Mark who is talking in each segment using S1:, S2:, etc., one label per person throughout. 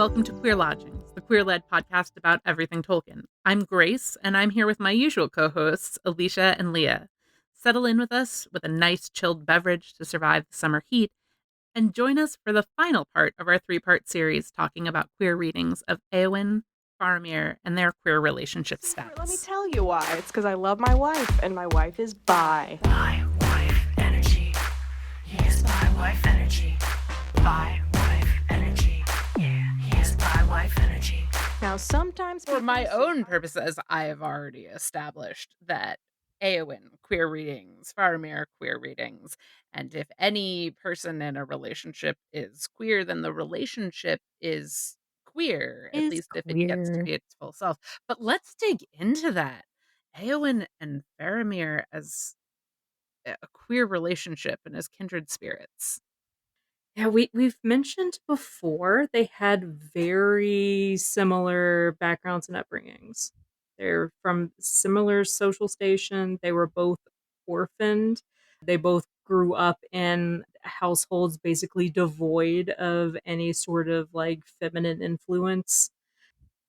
S1: welcome to Queer Lodgings, the queer-led podcast about everything Tolkien. I'm Grace, and I'm here with my usual co-hosts, Alicia and Leah. Settle in with us with a nice chilled beverage to survive the summer heat, and join us for the final part of our three-part series talking about queer readings of Eowyn, Faramir, and their queer relationship status.
S2: Let me tell you why. It's because I love my wife, and my wife is bi.
S3: Bi wife energy. Yes, bi wife energy. Bi wife energy. Yeah, yes, bi wife energy.
S2: Now, sometimes
S1: For my own purposes, I have already established that Eowyn, queer readings, Faramir, queer readings, and if any person in a relationship is queer, then the relationship is queer, at least if it gets to be its full self. But let's dig into that. Eowyn and Faramir as a queer relationship and as kindred spirits.
S4: Yeah, we've mentioned before they had very similar backgrounds and upbringings. They're from similar social station. They were both orphaned. They both grew up in households basically devoid of any sort of like feminine influence.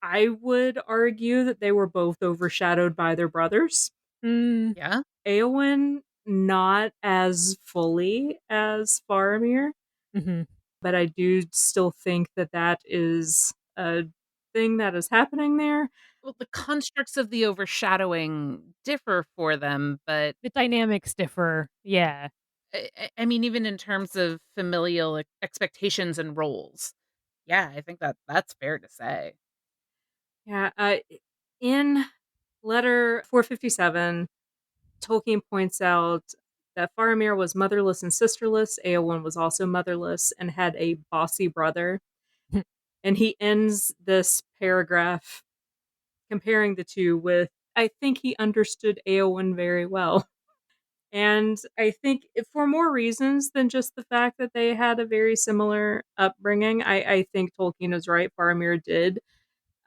S4: I would argue that they were both overshadowed by their brothers.
S1: Yeah.
S4: Eowyn, not as fully as Faramir. But I do still think that that is a thing that is happening there.
S1: Well, the constructs of the overshadowing differ for them, but
S5: The dynamics differ. Yeah.
S1: I mean, even in terms of familial expectations and roles. Yeah, I think that that's fair to say.
S4: Yeah, in letter 457, Tolkien points out that Faramir was motherless and sisterless. Eowyn was also motherless and had a bossy brother. And he ends this paragraph comparing the two with, I think he understood Eowyn very well. And I think for more reasons than just the fact that they had a very similar upbringing, I think Tolkien is right. Faramir did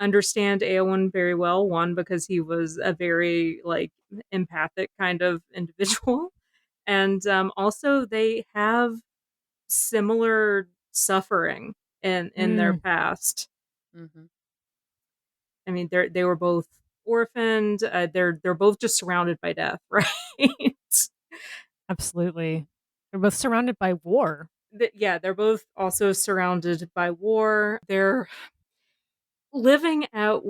S4: understand Eowyn very well. One, because he was a very like empathic kind of individual. And also they have similar suffering in their past.
S1: Mm-hmm.
S4: I mean, they were both orphaned. They're both just surrounded by death, right?
S5: Absolutely. They're both surrounded by war.
S4: They're both also surrounded by war. They're living out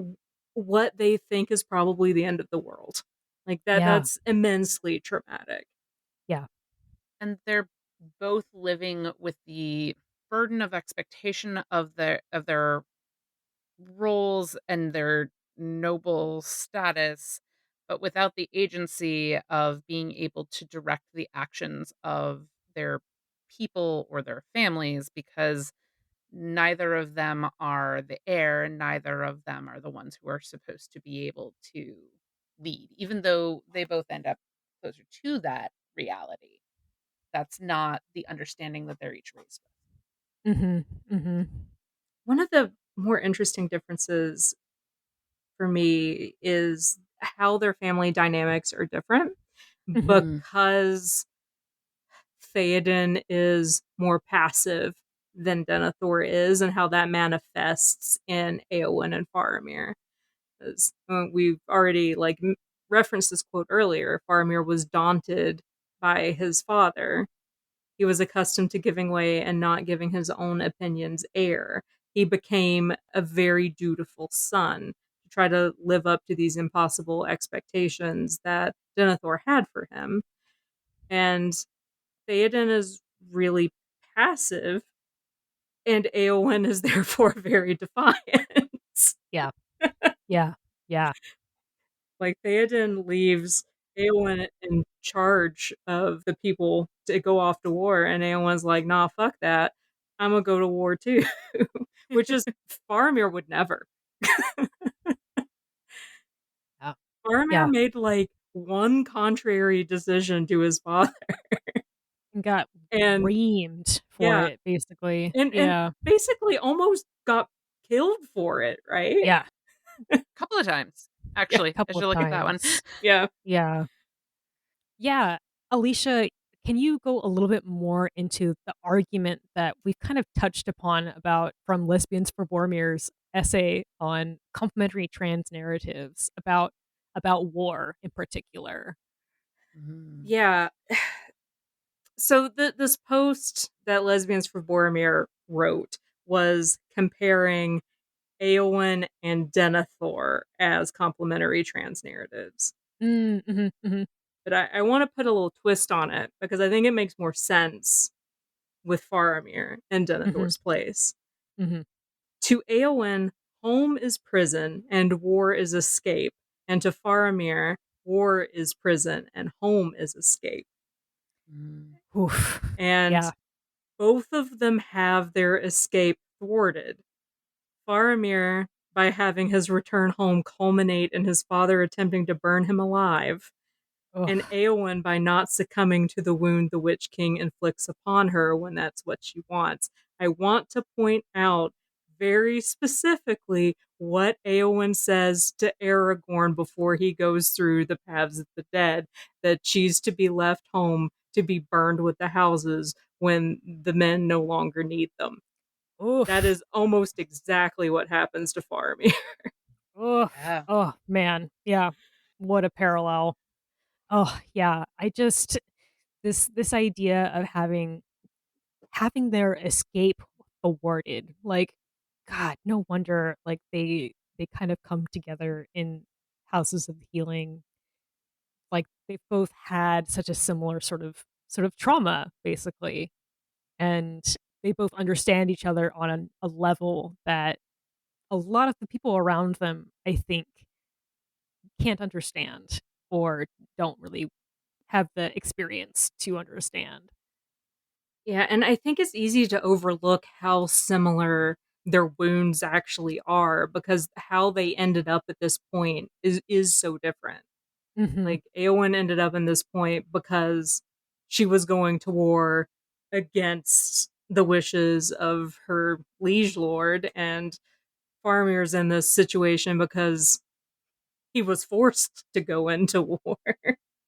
S4: what they think is probably the end of the world. Like that.
S5: Yeah.
S4: That's immensely traumatic.
S5: Yeah.
S1: And they're both living with the burden of expectation of their roles and their noble status, but without the agency of being able to direct the actions of their people or their families, because neither of them are the heir and neither of them are the ones who are supposed to be able to lead, even though they both end up closer to that reality. That's not the understanding that they're each raised with.
S4: One of the more interesting differences for me is how their family dynamics are different because Theoden is more passive than Denethor is, and how that manifests in Eowyn and Faramir. As we've already referenced this quote earlier, Faramir was daunted by his father. He was accustomed to giving way and not giving his own opinions air. He became a very dutiful son to try to live up to these impossible expectations that Denethor had for him. And Theoden is really passive, and Eowyn is therefore very defiant.
S5: Yeah. Yeah. Yeah.
S4: Like, Theoden leaves Eowyn in charge of the people to go off to war, and Eowyn's like, nah, fuck that. I'm gonna go to war too. Which is, Faramir would never.
S5: Yeah.
S4: Faramir made one contrary decision to his father.
S5: Got
S4: And
S5: reamed for it, basically.
S4: And basically almost got killed for it, right?
S5: Yeah.
S1: A couple of times, actually. I should look at that one.
S4: Yeah.
S5: Yeah. Yeah. Alicia, can you go a little bit more into the argument that we've kind of touched upon about from Lesbians for Boromir's essay on complementary trans narratives about war in particular?
S1: Mhm.
S4: Yeah. So this post that Lesbians for Boromir wrote was comparing Eowyn and Denethor as complementary trans narratives.
S5: Mm, mhm, mhm,
S4: But I want to put a little twist on it because I think it makes more sense with Faramir in
S5: mhm,
S4: Denethor's place.
S5: mhm.
S4: To Eowyn, home is prison and war is escape. And to Faramir, war is prison and home is escape.
S1: Mm.
S5: Oof.
S4: And
S5: Yeah.
S4: both of them have their escape thwarted. Faramir, by having his return home culminate in his father attempting to burn him alive, and
S5: Ugh.
S4: Eowyn by not succumbing to the wound the Witch King inflicts upon her when that's what she wants. I want to point out very specifically what Eowyn says to Aragorn before he goes through the paths of the dead, that she's to be left home to be burned with the houses when the men no longer need them. That
S5: Oof.
S4: is almost exactly what happens to Faramir.
S5: Oof.
S1: Yeah.
S5: Oh, man. Yeah. What a parallel. Oh, yeah. I just this idea of having their escape thwarted. Like, God, no wonder like they kind of come together in houses of healing. Like they've both had such a similar sort of trauma, basically. And they both understand each other on a level that a lot of the people around them, I think, can't understand or don't really have the experience to understand.
S4: Yeah, and I think it's easy to overlook how similar their wounds actually are because how they ended up at this point is so different.
S5: Mhm.
S4: Like Eowyn ended up in this point because she was going to war against the wishes of her liege lord, and Faramir's in this situation because he was forced to go into war.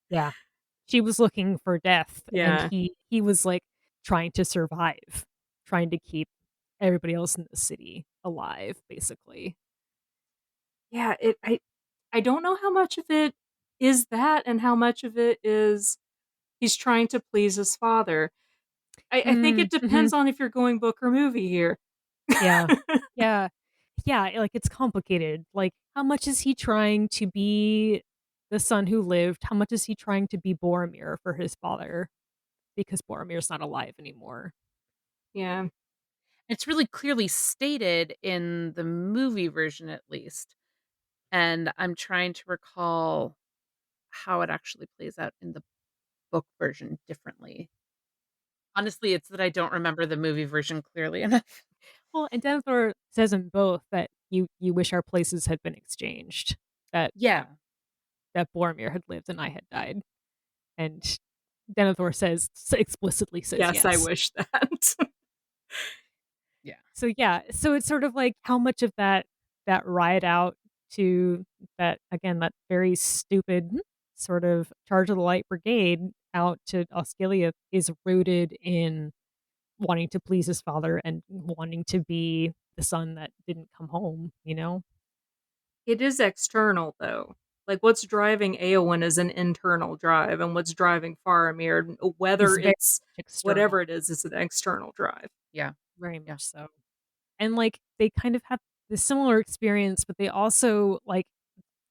S5: Yeah. She was looking for death, and
S4: Yeah.
S5: he was, like, trying to survive, trying to keep everybody else in the city alive, basically.
S4: Yeah, I don't know how much of it is that and how much of it is he's trying to please his father. I think
S5: Mm,
S4: it depends
S5: mhm.
S4: on if you're going book or movie here.
S5: Yeah. Yeah. Yeah, like, it's complicated. Like, how much is he trying to be the son who lived? How much is he trying to be Boromir for his father? Because Boromir's not alive anymore.
S4: Yeah.
S1: It's really clearly stated in the movie version, at least, and I'm trying to recall how it actually plays out in the book version differently. Honestly, it's that I don't remember the movie version clearly enough.
S5: Well, and Denethor says in both that you wish our places had been exchanged, that
S1: Yeah.
S5: that Boromir had lived and I had died. And Denethor explicitly says
S4: Yes, I
S5: yes.
S4: wish that.
S1: Yeah.
S5: So yeah, so it's sort of like how much of that ride out to that again, that very stupid sort of Charge of the Light Brigade out to Osgiliath is rooted in wanting to please his father and wanting to be the son that didn't come home, you know?
S4: It is external though. Like what's driving Eowyn is an internal drive, and what's driving Faramir, whether
S5: Is very
S4: it's
S5: external.
S4: whatever it is an external drive.
S1: Yeah.
S5: Very much
S1: Yeah.
S5: so. And like they kind of have this similar experience, but they also like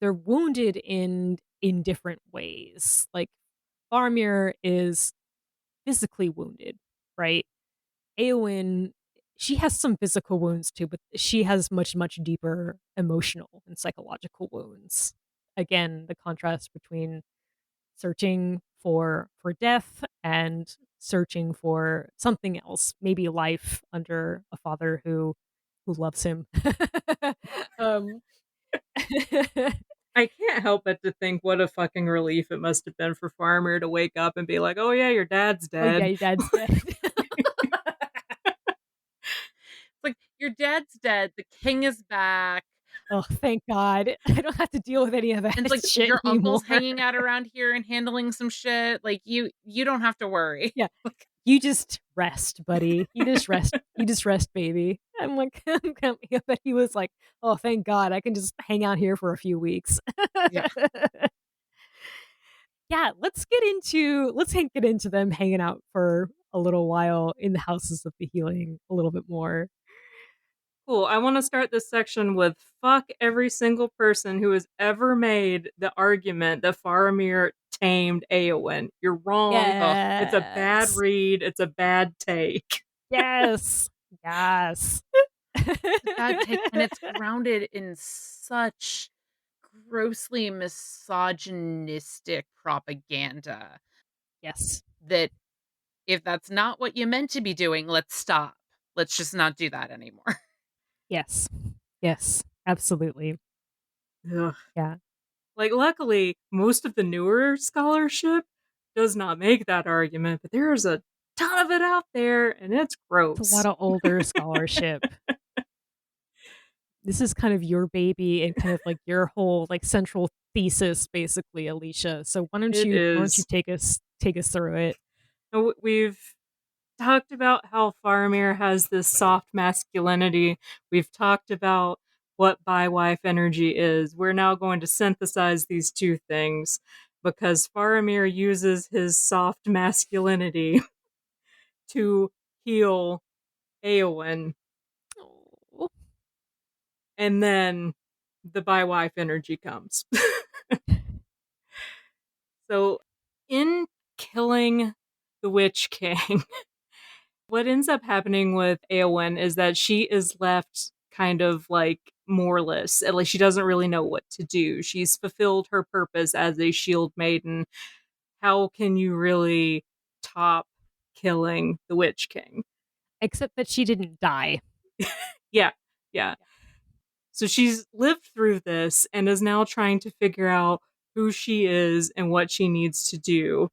S5: they're wounded in different ways. Like Faramir is physically wounded, right? Eowyn, she has some physical wounds too, but she has much, much deeper emotional and psychological wounds. Again, the contrast between searching for death and searching for something else, maybe life under a father who loves him. um
S4: I can't help but to think what a fucking relief it must have been for Farmer to wake up and be like, "Oh yeah, your dad's
S5: oh yeah,
S4: dead."
S5: your dad's dead.
S1: It's like, "Your dad's dead, the king is back."
S5: Oh, thank God. I don't have to deal with any of that
S1: And it's like,
S5: shit
S1: your
S5: anymore.
S1: uncle's hanging out around here and handling some shit, like, you don't have to worry.
S5: Yeah.
S1: Like,
S5: You just rest, buddy. You just rest. You just rest, baby. I'm like, but he was like, oh, thank God. I can just hang out here for a few weeks.
S1: yeah.
S5: Yeah, get into them hanging out for a little while in the houses of the healing a little bit more.
S4: Cool. I want to start this section with fuck every single person who has ever made the argument that Faramir tamed Eowyn. You're wrong.
S1: Ugh,
S4: It's a bad
S5: Yes.
S4: read. It's a bad take.
S5: Yes. Yes.
S1: it's a bad take, and it's grounded in such grossly misogynistic propaganda
S5: Yes.
S1: that if that's not what you meant to be doing, let's stop. Let's just not do that anymore.
S5: Yes. Yes. Absolutely.
S4: Ugh.
S5: Yeah.
S4: Like, luckily, most of the newer scholarship does not make that argument, but there is a ton of it out there, and it's
S5: It's a lot
S4: gross.
S5: of older scholarship. This is kind of your baby and kind of like your whole like central thesis basically, Alicia. So
S4: It
S5: why don't you
S4: is.
S5: take us through it?
S4: We've talked about how Faramir has this soft masculinity. We've talked about what bi-wife energy is. We're now going to synthesize these two things because Faramir uses his soft masculinity to heal Eowyn,
S5: Oh.
S4: and then the bi-wife energy comes. So, in killing the Witch King, what ends up happening with Eowyn is that she is left kind of like moorless. At least she doesn't really know what to do. She's fulfilled her purpose as a shield maiden. How can you really top killing the Witch King?
S5: Except that she didn't die.
S4: Yeah, yeah. So she's lived through this and is now trying to figure out who she is and what she needs to do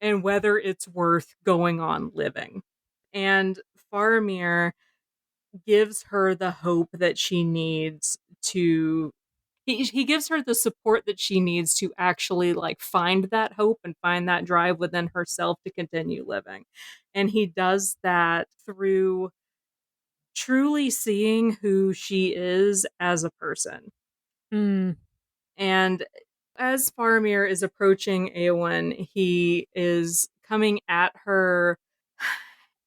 S4: and whether it's worth going on living. And Faramir gives her the hope that she needs to he gives her the support that she needs to actually like find that hope and find that drive within herself to continue living. And he does that through truly seeing who she is as a person.
S5: Mm,
S4: And as Faramir is approaching Eowyn, he is coming at her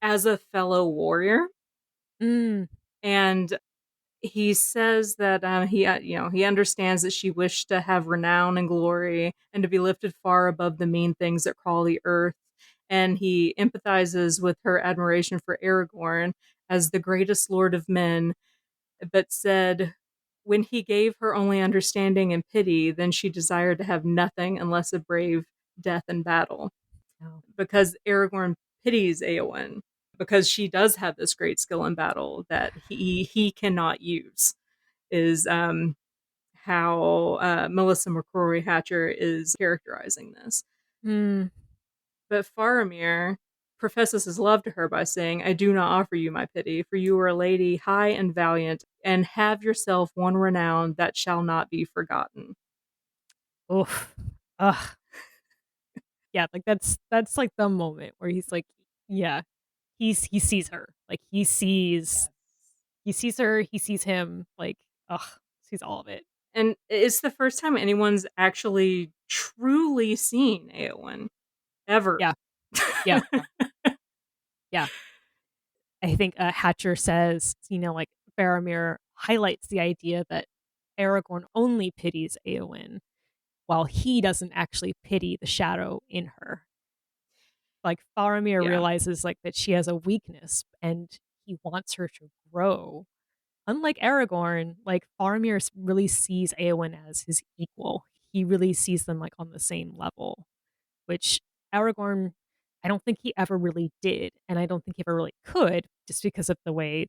S4: as a fellow warrior.
S5: mm,
S4: And he says that he understands that she wished to have renown and glory and to be lifted far above the mean things that crawl the earth. And he empathizes with her admiration for Aragorn as the greatest lord of men, but said when he gave her only understanding and pity, then she desired to have nothing unless a brave death in battle.
S5: oh,
S4: Because Aragorn pities Eowyn because she does have this great skill in battle that he cannot use. Is how Melissa McCrory Hatcher is characterizing this.
S5: mm,
S4: But Faramir professes his love to her by saying, I do not offer you my pity, for you are a lady high and valiant, and have yourself one renown that shall not be forgotten.
S5: oof. Ugh. Yeah, like that's like the moment where he's like, yeah, he sees her. Like he sees her, he sees him, like, ugh, sees all of it.
S4: And it's the first time anyone's actually truly seen Eowyn ever.
S5: Yeah, yeah, yeah. I think Hatcher says, like Faramir highlights the idea that Aragorn only pities Eowyn, while he doesn't actually pity the shadow in her. Like Faramir
S4: Yeah.
S5: realizes like that she has a weakness and he wants her to grow. Unlike Aragorn, like Faramir really sees Eowyn as his equal. He really sees them like on the same level, which Aragorn, I don't think he ever really did, and I don't think he ever really could, just because of the way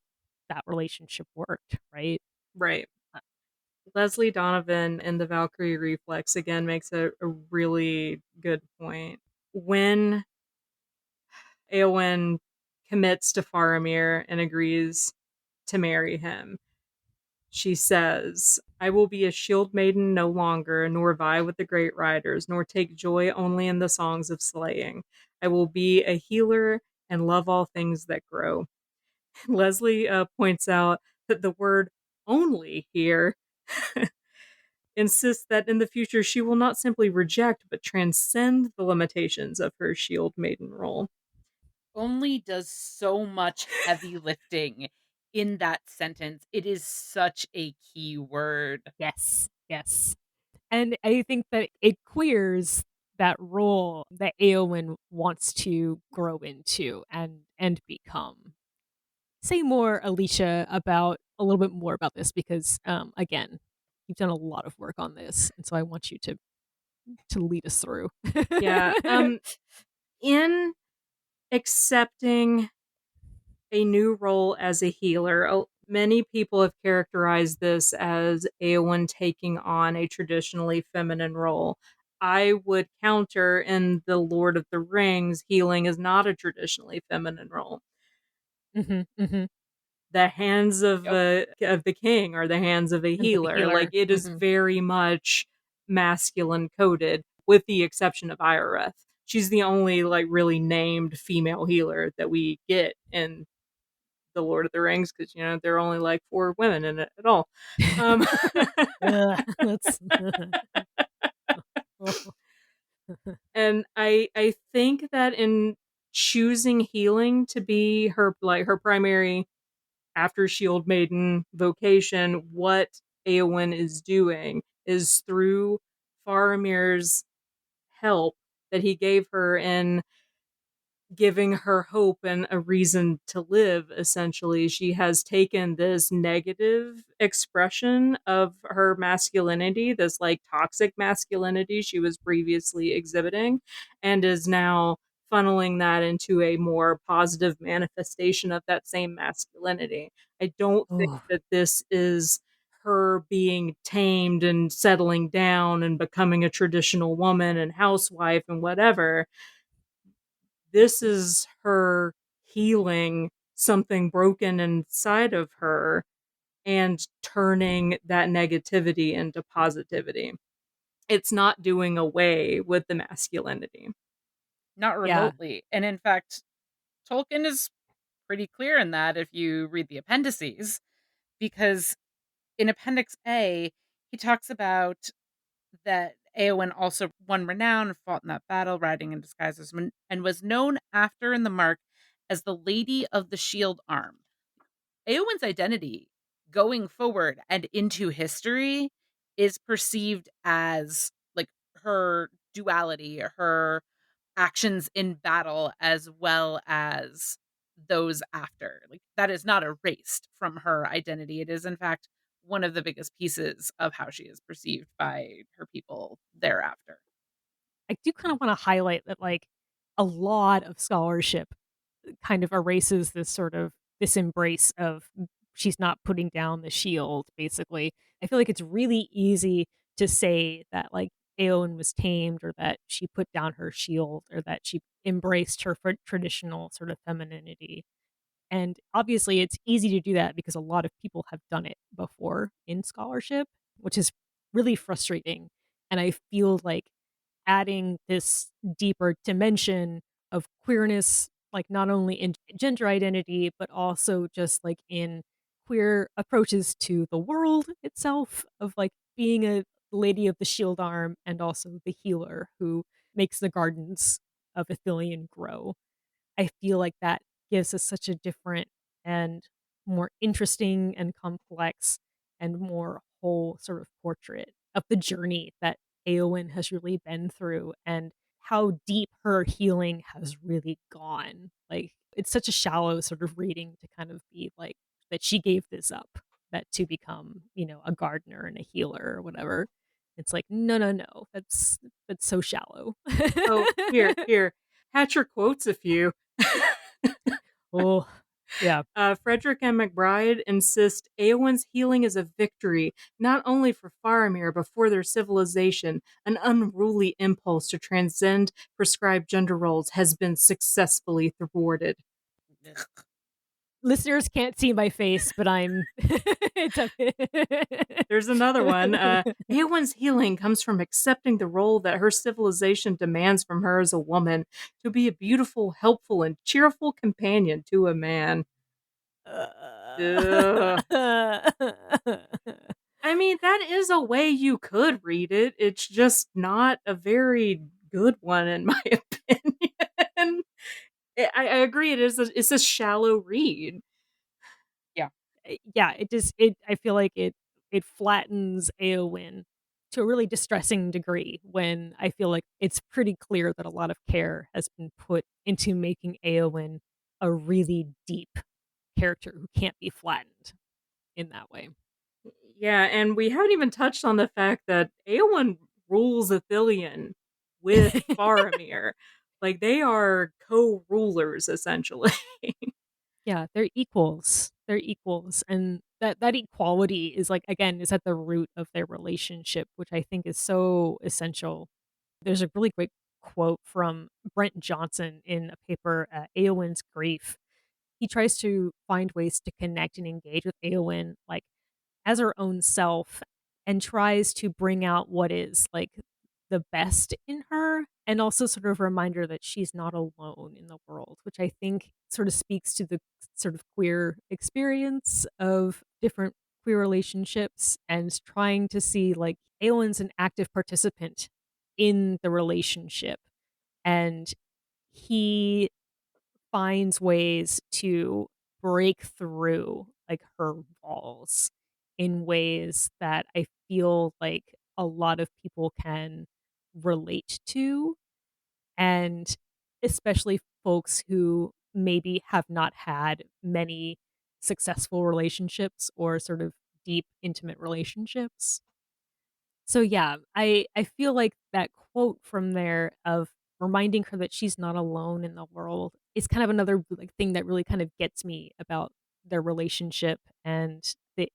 S5: that relationship worked, right?
S4: Right. Leslie Donovan in the Valkyrie Reflex again makes a really good point. When Eowyn commits to Faramir and agrees to marry him, She says, I will be a shield maiden no longer, nor vie with the great riders, nor take joy only in the songs of slaying. I will be a healer and love all things that grow. Leslie points out that the word only here insists that in the future she will not simply reject but transcend the limitations of her shield maiden role.
S1: Only does so much heavy lifting in that sentence. It is such a key word.
S5: Yes, yes. And I think that it queers that role that Eowyn wants to grow into and become. Say more, Alicia, about a little bit more about this because again, you've done a lot of work on this, and so I want you to lead us through.
S4: Yeah. In accepting a new role as a healer, many people have characterized this as Eowyn taking on a traditionally feminine role. I would counter in The Lord of the Rings, healing is not a traditionally feminine role.
S5: Mhm, mhm.
S4: The hands
S1: Yep.
S4: of the king are the hands of a
S5: And the
S4: healer. Like
S5: healer.
S4: it is
S5: Mhm.
S4: very much masculine coded, with the exception of Ireth. She's the only like really named female healer that we get in The Lord of the Rings because there are only like 4 women in it at all. Um,
S5: Ugh, that's
S4: and I think that in choosing healing to be her primary after Shield Maiden vocation, what Eowyn is doing is through Faramir's help that he gave her in giving her hope and a reason to live. Essentially, she has taken this negative expression of her masculinity, this like toxic masculinity she was previously exhibiting, and is now funneling that into a more positive manifestation of that same masculinity. I don't think
S5: oh,
S4: that this is her being tamed and settling down and becoming a traditional woman and housewife and whatever. This is her healing something broken inside of her and turning that negativity into positivity. It's not doing away with the masculinity.
S1: Not
S5: yeah.
S1: remotely. And in fact, Tolkien is pretty clear in that if you read the appendices, because in Appendix A, he talks about that Eowyn also won renown, fought in that battle, riding in disguises, and was known after in the Mark as the Lady of the Shield Arm. Eowyn's identity going forward and into history is perceived as like her duality, her actions in battle, as well as those after. Like that is not erased from her identity. It is, in fact, one of the biggest pieces of how she is perceived by her people thereafter.
S5: I do kind of want to highlight that like a lot of scholarship kind of erases this embrace of she's not putting down the shield basically. I feel like it's really easy to say that like Eowyn was tamed or that she put down her shield or that she embraced her traditional sort of femininity. And obviously it's easy to do that because a lot of people have done it before in scholarship, which is really frustrating. And I feel like adding this deeper dimension of queerness, like not only in gender identity, but also just like in queer approaches to the world itself, of like being a lady of the shield arm and also the healer who makes the gardens of Ithilien grow. I feel like that gives us such a different and more interesting and complex and more whole sort of portrait of the journey that Eowyn has really been through and how deep her healing has really gone. Like, it's such a shallow sort of reading to kind of be like that she gave this up, that to become, a gardener and a healer or whatever. It's like, no, no, no. That's so shallow.
S4: Oh, here. Hatcher quotes a few.
S5: Oh, yeah.
S4: Frederick and McBride insist Eowyn's healing is a victory, not only for Faramir, but for their civilization. An unruly impulse to transcend prescribed gender roles has been successfully thwarted.
S1: Ugh.
S5: Listeners can't see my face, but I'm it's a
S4: There's another one. Eowyn's healing comes from accepting the role that her civilization demands from her as a woman to be a beautiful, helpful, and cheerful companion to a man. Ugh. I mean, that is a way you could read it. It's just not a very good one, in my opinion. I agree. It's a shallow read.
S1: Yeah.
S5: Yeah, it just it I feel like it flattens Eowyn to a really distressing degree when I feel like it's pretty clear that a lot of care has been put into making Eowyn a really deep character who can't be flattened in that way.
S4: Yeah, and we haven't even touched on the fact that Eowyn rules Athelion with Faramir. Like, they are co-rulers, essentially.
S5: Yeah, they're equals. They're equals, and that equality is, like, again, is at the root of their relationship, which I think is so essential. There's a really great quote from Brent Johnson in a paper, Eowyn's Grief. He tries to find ways to connect and engage with Eowyn, like, as her own self, and tries to bring out what is, like, the best in her, and also sort of a reminder that she's not alone in the world, which I think sort of speaks to the sort of queer experience of different queer relationships, and trying to see, like, Eowyn's an active participant in the relationship, and he finds ways to break through, like, her walls in ways that I feel like a lot of people can relate to, and especially folks who maybe have not had many successful relationships or sort of deep, intimate relationships. So yeah, I feel like that quote from there of reminding her that she's not alone in the world is kind of another, like, thing that really kind of gets me about their relationship, and the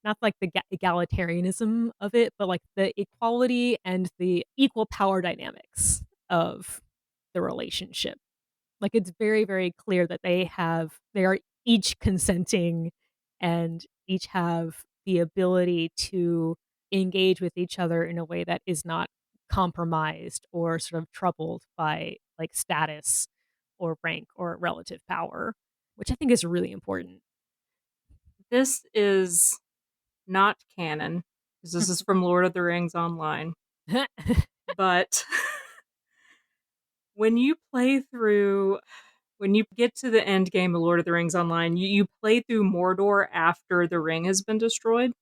S5: not like the egalitarianism of it, but like the equality and the equal power dynamics of the relationship. Like, it's very, very clear that they are each consenting and each have the ability to engage with each other in a way that is not compromised or sort of troubled by, like, status or rank or relative power, which I think is really important.
S4: This is not canon, because this is from Lord of the Rings Online. But when you play through when you get to the end game of Lord of the Rings Online, you play through Mordor after the ring has been destroyed,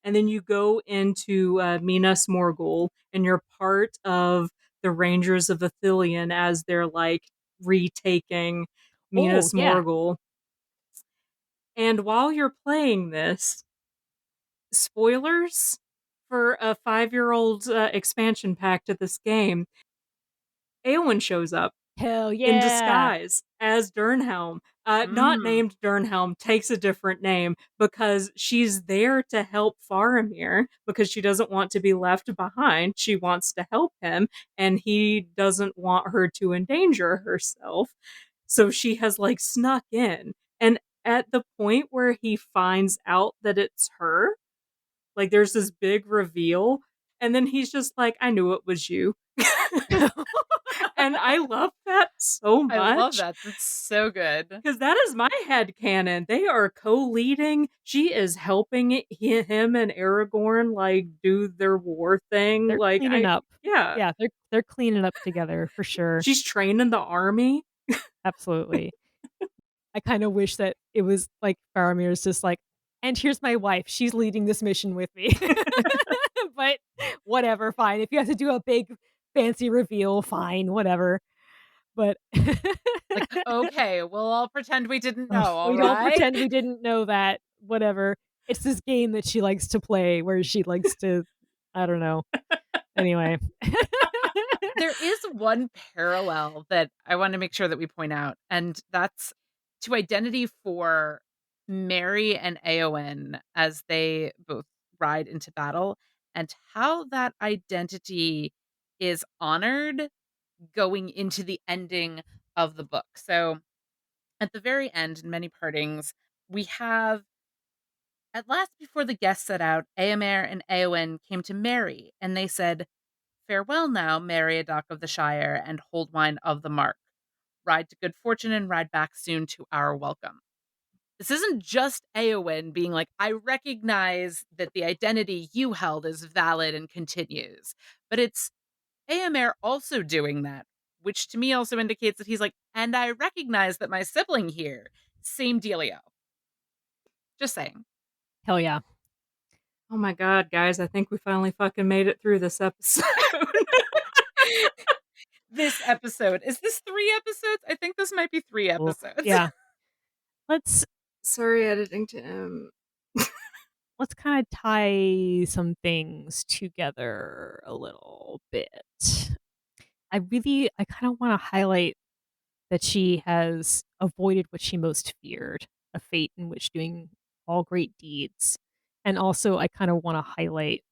S4: and then you go into Minas Morgul, and you're part of the Rangers of Athelion as they're like retaking
S5: Oh,
S4: Minas
S5: yeah.
S4: Morgul. And while you're playing this, spoilers for a 5-year-old expansion pack to this game, Eowyn shows up
S5: Hell
S4: in
S5: yeah.
S4: disguise as Durnhelm. Not
S1: Mm.
S4: named Durnhelm, takes a different name because she's there to help Faramir because she doesn't want to be left behind. She wants to help him, and he doesn't want her to endanger herself. So she has like snuck in. And at the point where he finds out that it's her, like there's this big reveal, and then he's just like, I knew it was you. And I love that so
S1: I love
S4: much
S1: that. That's so good.
S4: because that is my head canon. They are co-leading. She is helping him and Aragorn like do their war thing.
S5: They're
S4: Like
S5: cleaning
S4: I,
S5: up.
S4: yeah,
S5: Yeah, they're cleaning up together for sure.
S4: she's training the army.
S5: Absolutely. I kinda wish that it was like Faramir's just like, "And here's my wife, she's leading this mission with me." But whatever, fine. If you have to do a big fancy reveal, fine, whatever. But
S1: Like, okay, we'll all pretend we didn't know,
S5: ugh,
S1: all
S5: we don't
S1: right?
S5: pretend we didn't know that, whatever. It's this game that she likes to play where she likes to I don't know. Anyway.
S1: There is one parallel that I wanna make sure that we point out, and that's to identity for Mary and Eowyn as they both ride into battle, and how that identity is honored going into the ending of the book. So, at the very end, in Many Partings, we have at last before the guests set out, Eomer and Eowyn came to Mary, and they said, "Farewell now, Meriadoc of the Shire, and Holdwine of the Mark. Ride to good fortune and ride back soon to our welcome." This isn't just Eowyn being like, "I recognize that the identity you held is valid and continues," but it's Eomer also doing that, which to me also indicates that he's like, "And I recognize that my sibling here, same dealio." Just saying.
S5: Hell yeah.
S4: Oh my god, guys, I think we finally fucking made it through this episode.
S1: This episode is this 3 episodes? I think this might be 3
S5: Oof.
S1: episodes.
S5: Yeah. Let's
S4: Sorry, editing Tim.
S5: kind of tie some things together a little bit. I kind of want to highlight that she has avoided what she most feared, a fate in which doing all great deeds. And also I kind of want to highlight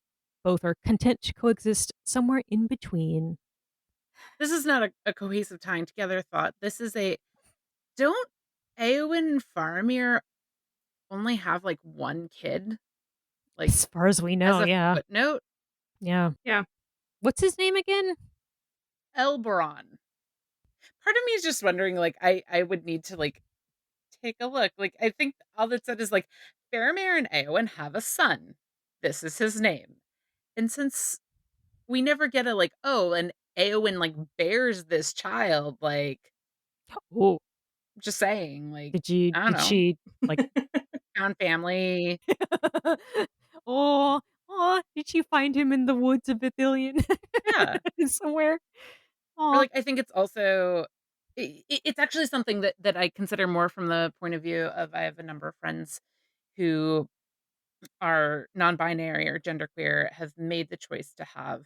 S5: both are content to coexist somewhere in between.
S1: This is not a cohesive tying together thought. This is a don't Eowyn and Faramir only have, like, 1 kid? Like,
S5: As far as we
S1: as
S5: know,
S1: a
S5: yeah.
S1: footnote?
S5: Yeah.
S4: Yeah.
S5: What's his name again?
S1: Elberon. Part of me is just wondering, like, I would need to, like, take a look. Like, I think all that said is, like, Faramir and Eowyn have a son. This is his name. And since we never get a, like, "Oh, and Eowyn, like, bears this child," like,
S5: Oh,
S1: just saying, like, I don't
S5: did
S1: know,
S5: she like
S1: found family.
S5: oh, oh, did she find him in the woods of Ithilien
S1: Yeah.
S5: somewhere?
S1: Or,
S5: Oh.
S1: like, I think it's also it's actually something that I consider more from the point of view of I have a number of friends who are non-binary or genderqueer, have made the choice to have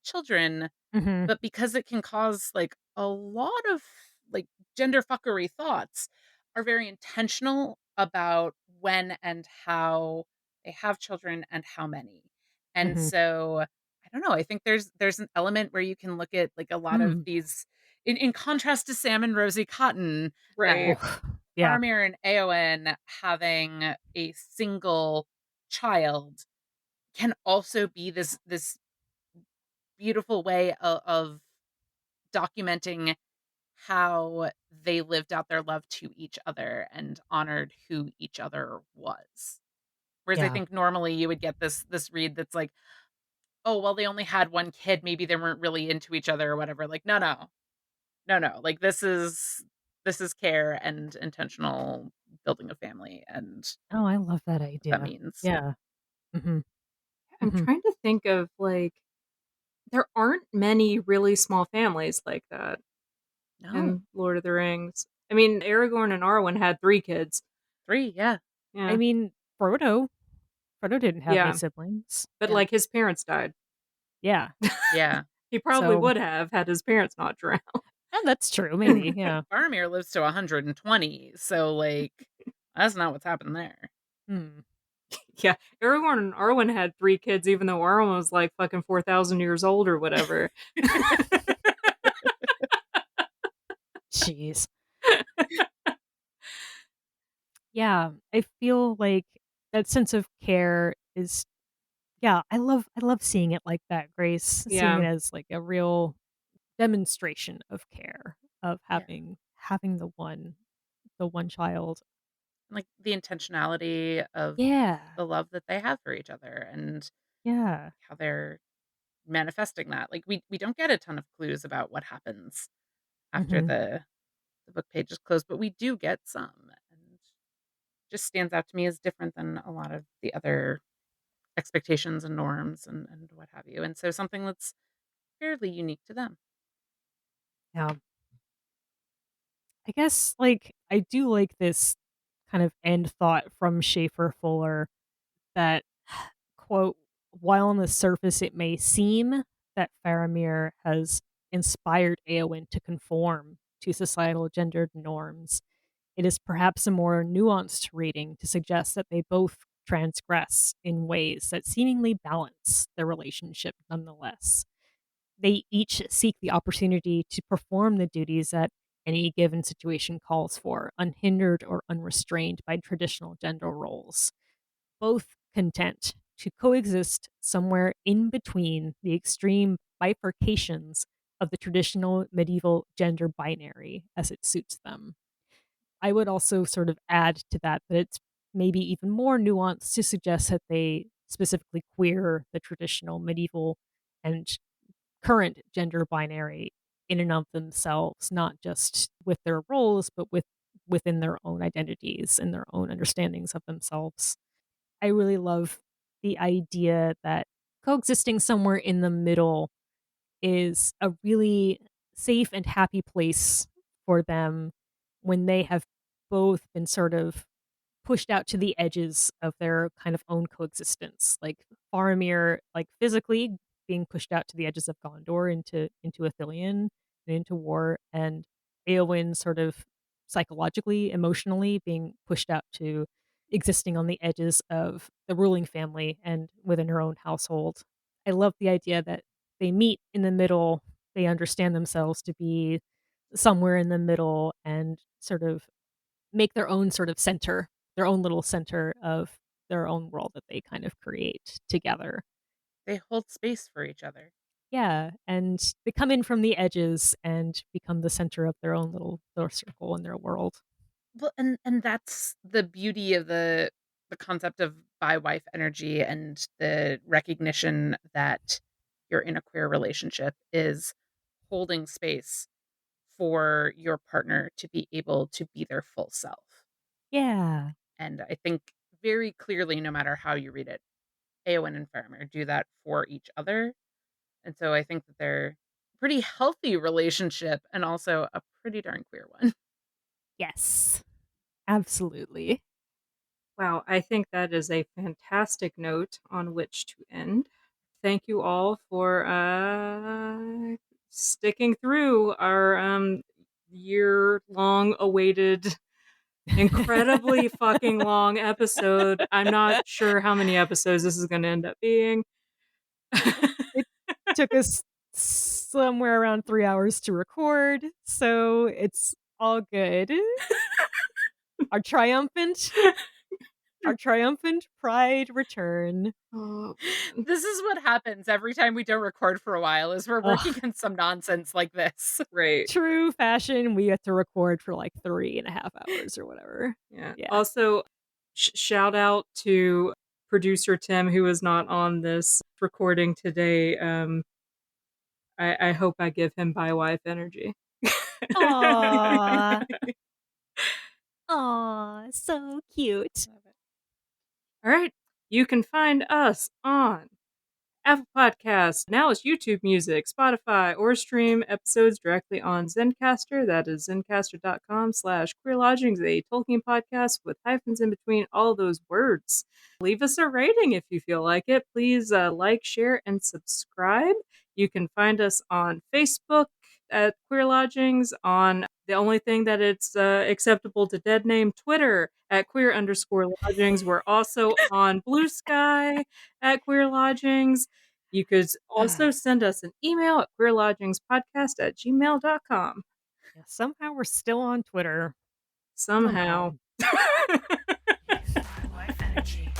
S1: children,
S5: Mhm.
S1: but because it can cause, like, a lot of, like, gender fuckery thoughts, are very intentional about when and how they have children and how many. And
S5: Mhm.
S1: so, I don't know, I think there's an element where you can look at, like, a lot of
S5: Mm.
S1: these in contrast to Sam and Rosie Cotton,
S4: Right.
S5: Oh, yeah.
S1: Faramir and Eowyn having a single child can also be this beautiful way of documenting how they lived out their love to each other and honored who each other was. Whereas I
S5: Yeah.
S1: think normally you would get this read that's like, "Oh, well, they only had 1 kid, maybe they weren't really into each other or whatever." Like, no, no. No, no. Like, this is care and intentional building a family and
S5: Oh, I love that
S1: what that
S5: idea.
S1: means.
S5: Yeah. Mhm.
S4: I'm
S5: Mhm.
S4: trying to think of, like, there aren't many really small families like that
S1: No.
S4: in Lord of the Rings. I mean, Aragorn and Arwen had 3 kids.
S1: 3, yeah.
S5: I
S4: Yeah.
S5: mean, Frodo didn't have any
S4: Yeah,
S5: siblings.
S4: but,
S1: Yeah.
S4: like, his parents died.
S5: Yeah.
S1: Yeah.
S4: He probably
S5: So,
S4: would have had his parents not drowned.
S5: that's true, maybe, yeah.
S1: Faramir lives to 120, so, like, that's not what's happened there.
S5: Mm.
S4: Yeah, Aragorn and Arwen had 3 kids even though Arwen was, like, fucking 4,000 years old or whatever.
S5: Jeez. Yeah, I feel like that sense of care is yeah, I love seeing it like that, Grace, seeing it
S4: Yeah.
S5: as, like, a real demonstration of care, of
S1: Yeah.
S5: having the one child.
S1: Like, the intentionality of
S5: Yeah.
S1: the love that they have for each other and
S5: Yeah.
S1: how they're manifesting that. Like, we don't get a ton of clues about what happens after
S5: Mhm.
S1: the book pages close, but we do get some, and just stands out to me as different than a lot of the other expectations and norms and what have you, and so something that's fairly unique to them.
S5: Yeah. I guess, like, I do like this kind of end thought from Schaefer Fuller that, quote, "While on the surface it may seem that Faramir has inspired Eowyn to conform to societal gendered norms, it is perhaps a more nuanced reading to suggest that they both transgress in ways that seemingly balance their relationship nonetheless. They each seek the opportunity to perform the duties that any given situation calls for, unhindered or unrestrained by traditional gender roles, both content to coexist somewhere in between the extreme bifurcations of the traditional medieval gender binary as it suits them. I would also sort of add to that it's maybe even more nuanced to suggest that they specifically queer the traditional medieval and current gender binary in and of themselves, not just with their roles, but within their own identities and their own understandings of themselves. I really love the idea that coexisting somewhere in the middle is a really safe and happy place for them when they have both been sort of pushed out to the edges of their kind of own coexistence. Like Faramir, like physically being pushed out to the edges of Gondor into Ithilien and into war, and Eowyn sort of psychologically, emotionally being pushed out to existing on the edges of the ruling family and within her own household. I love the idea that they meet in the middle. They understand themselves to be somewhere in the middle and sort of make their own sort of center, their own little center of their own world that they kind of create together.
S1: They hold space for each other.
S5: Yeah, and they come in from the edges and become the center of their own little circle in their world.
S1: Well, and that's the beauty of the concept of bi-wife energy and the recognition that you're in a queer relationship is holding space for your partner to be able to be their full self.
S5: Yeah.
S1: And I think very clearly, no matter how you read it, Eowyn and Faramir do that for each other. And so I think that they're a pretty healthy relationship and also a pretty darn queer one.
S5: Yes. Absolutely.
S4: Wow, I think that is a fantastic note on which to end. Thank you all for sticking through our year-long awaited, incredibly fucking long episode. I'm not sure how many episodes this is going to end up being.
S5: It took us somewhere around 3 hours to record, so it's all good. Our triumphant our triumphant pride return.
S4: Oh, man.
S1: This is what happens every time we don't record for a while is we're working
S5: Ugh.
S1: on some nonsense like this.
S4: Right.
S5: True fashion, we had to record for like 3.5 hours or whatever.
S4: Yeah.
S5: Yeah.
S4: Also, shout out to producer Tim, who is not on this recording today. I hope I give him bi-wife energy.
S5: Aww. Aww, so cute.
S4: All right. You can find us on Apple Podcasts. Now it's YouTube Music, Spotify, or stream episodes directly on Zencaster. That is zencaster.com/queerlodgings, a Tolkien podcast with hyphens in between all those words. Leave us a rating if you feel like it. Please like, share, and subscribe. You can find us on Facebook at Queer Lodgings, on the only thing that it's acceptable to dead name, Twitter at queer_lodgings. We're also on Blue Sky at Queer Lodgings. You could also send us an email at queerlodgingspodcast@gmail.com.
S5: Yeah, somehow we're still on Twitter.
S4: Somehow.
S3: Bi-wife energy.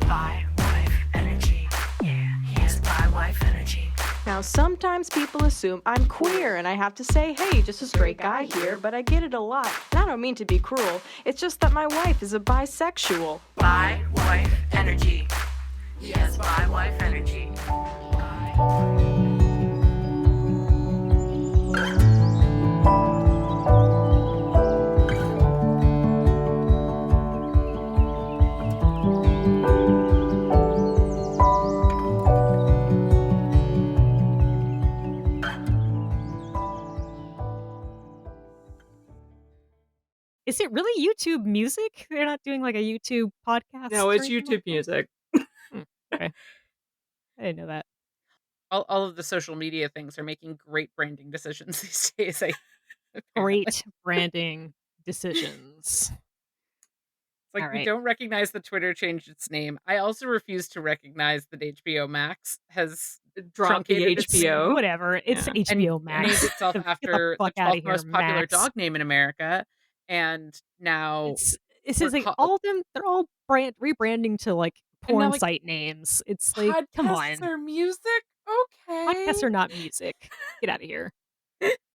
S3: Bi-wife energy. Yeah, he has bi-wife energy.
S2: Now, sometimes people assume I'm queer, and I have to say, hey, just a straight guy here, but I get it a lot. And I don't mean to be cruel. It's just that my wife is a bisexual.
S3: Bi-wife energy. He has bi-wife energy.
S5: Is it really YouTube Music? They're not doing like a YouTube podcast?
S4: No,
S5: or
S4: it's
S5: anything
S4: YouTube
S5: like that?
S4: Music.
S5: Okay. I didn't know that.
S1: All of the social media things are making great branding decisions these days. Apparently.
S5: Great branding decisions.
S1: It's like
S5: All
S1: we
S5: right.
S1: don't recognize that Twitter changed its name. I also refuse to recognize that HBO Max has
S4: Drop the
S1: truncated its name.
S4: HBO.
S5: Whatever. It's
S4: Yeah.
S5: HBO
S1: And named
S5: Max.
S1: itself
S5: Get the
S1: after the
S5: fuck out
S1: 12th
S5: of here,
S1: most popular
S5: Max.
S1: dog name in America, and now
S5: It's
S1: we're
S5: just like
S1: ca
S5: all of them. They're all rebranding to like
S1: and now,
S5: porn
S1: like,
S5: site names. It's like, come
S1: podcasts
S5: on,
S1: are music?
S5: podcasts
S1: Okay.
S5: are not music. Get out of here.